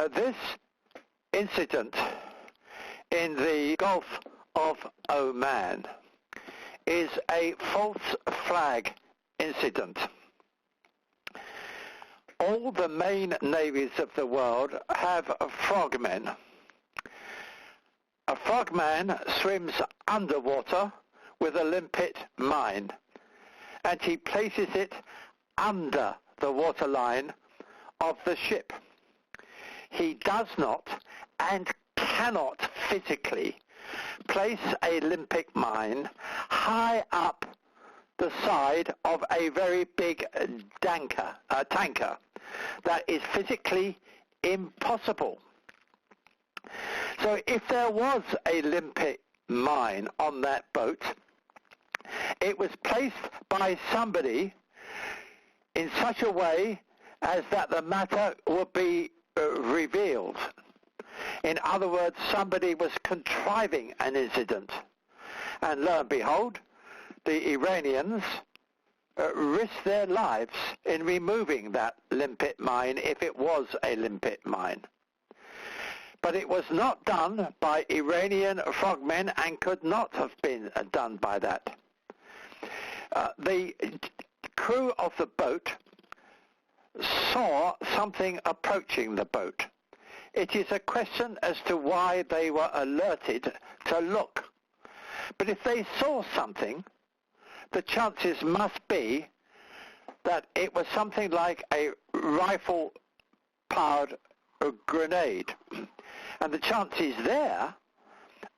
This incident in the Gulf of Oman is a false flag incident. All the main navies of the world have frogmen. A frogman swims underwater with a limpet mine, and he places it under the waterline of the ship. He does not and cannot physically place a limpet mine high up the side of a very big tanker. That is physically impossible. So if there was a limpet mine on that boat, it was placed by somebody in such a way as that the matter would be revealed. In other words, somebody was contriving an incident. And lo and behold, the Iranians risked their lives in removing that limpet mine, if it was a limpet mine. But it was not done by Iranian frogmen and could not have been done by that. The crew of the boat saw something approaching the boat. It is a question as to why they were alerted to look. But if they saw something, the chances must be that it was something like a rifle-powered grenade. And the chances there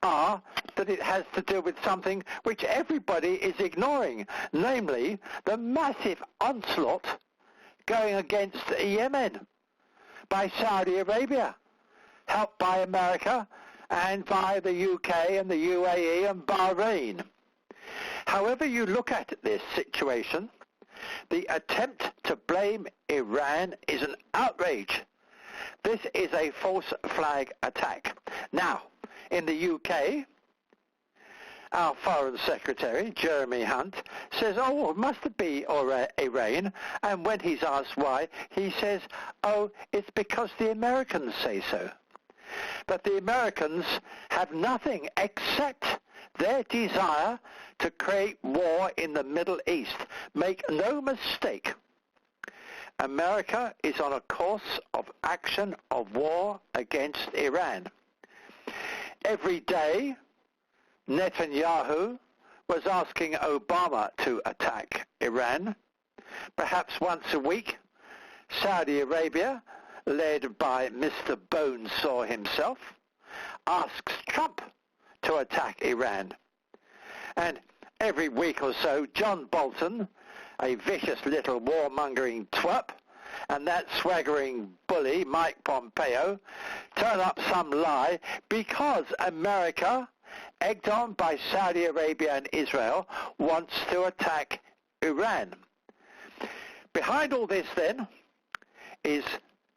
are that it has to do with something which everybody is ignoring, namely the massive onslaught going against Yemen by Saudi Arabia, helped by America and by the UK and the UAE and Bahrain. However you look at this situation, the attempt to blame Iran is an outrage. This is a false flag attack. Now, in the UK, our Foreign Secretary, Jeremy Hunt, says, oh, it must be Iran. And when he's asked why, he says, oh, it's because the Americans say so. But the Americans have nothing except their desire to create war in the Middle East. Make no mistake, America is on a course of action of war against Iran. Every day, Netanyahu was asking Obama to attack Iran. Perhaps once a week, Saudi Arabia, led by Mr. Bonesaw himself, asks Trump to attack Iran. And every week or so, John Bolton, a vicious little warmongering twerp, and that swaggering bully, Mike Pompeo, turn up some lie because America, egged on by Saudi Arabia and Israel, wants to attack Iran. Behind all this, then, is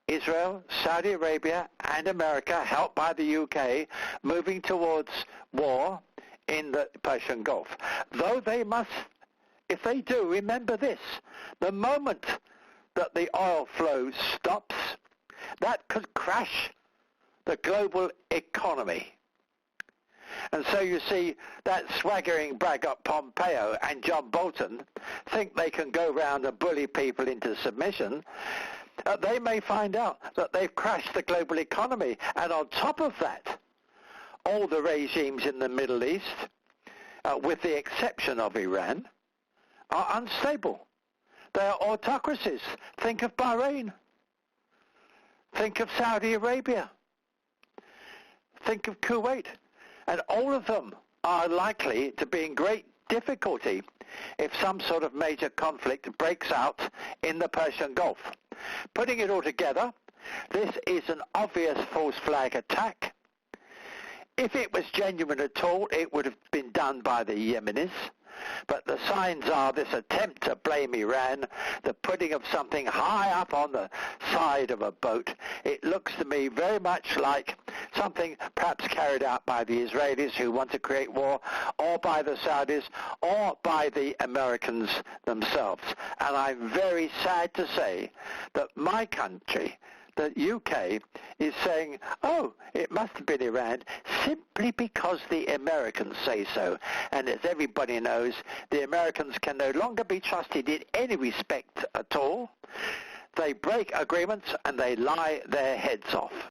Israel, Saudi Arabia, and America, helped by the UK, moving towards war in the Persian Gulf. Though they must, if they do, remember this: the moment that the oil flow stops, that could crash the global economy. And so you see that swaggering braggart Pompeo and John Bolton think they can go round and bully people into submission. They may find out that they've crashed the global economy. And on top of that, all the regimes in the Middle East, with the exception of Iran, are unstable. They are autocracies. Think of Bahrain. Think of Saudi Arabia. Think of Kuwait. And all of them are likely to be in great difficulty if some sort of major conflict breaks out in the Persian Gulf. Putting it all together, this is an obvious false flag attack. If it was genuine at all, it would have been done by the Yemenis. But the signs are this attempt to blame Iran, the putting of something high up on the side of a boat. It looks to me very much like something perhaps carried out by the Israelis who want to create war, or by the Saudis, or by the Americans themselves. And I'm very sad to say that my country the UK is saying, oh, it must have been Iran, simply because the Americans say so. And as everybody knows, the Americans can no longer be trusted in any respect at all. They break agreements and they lie their heads off.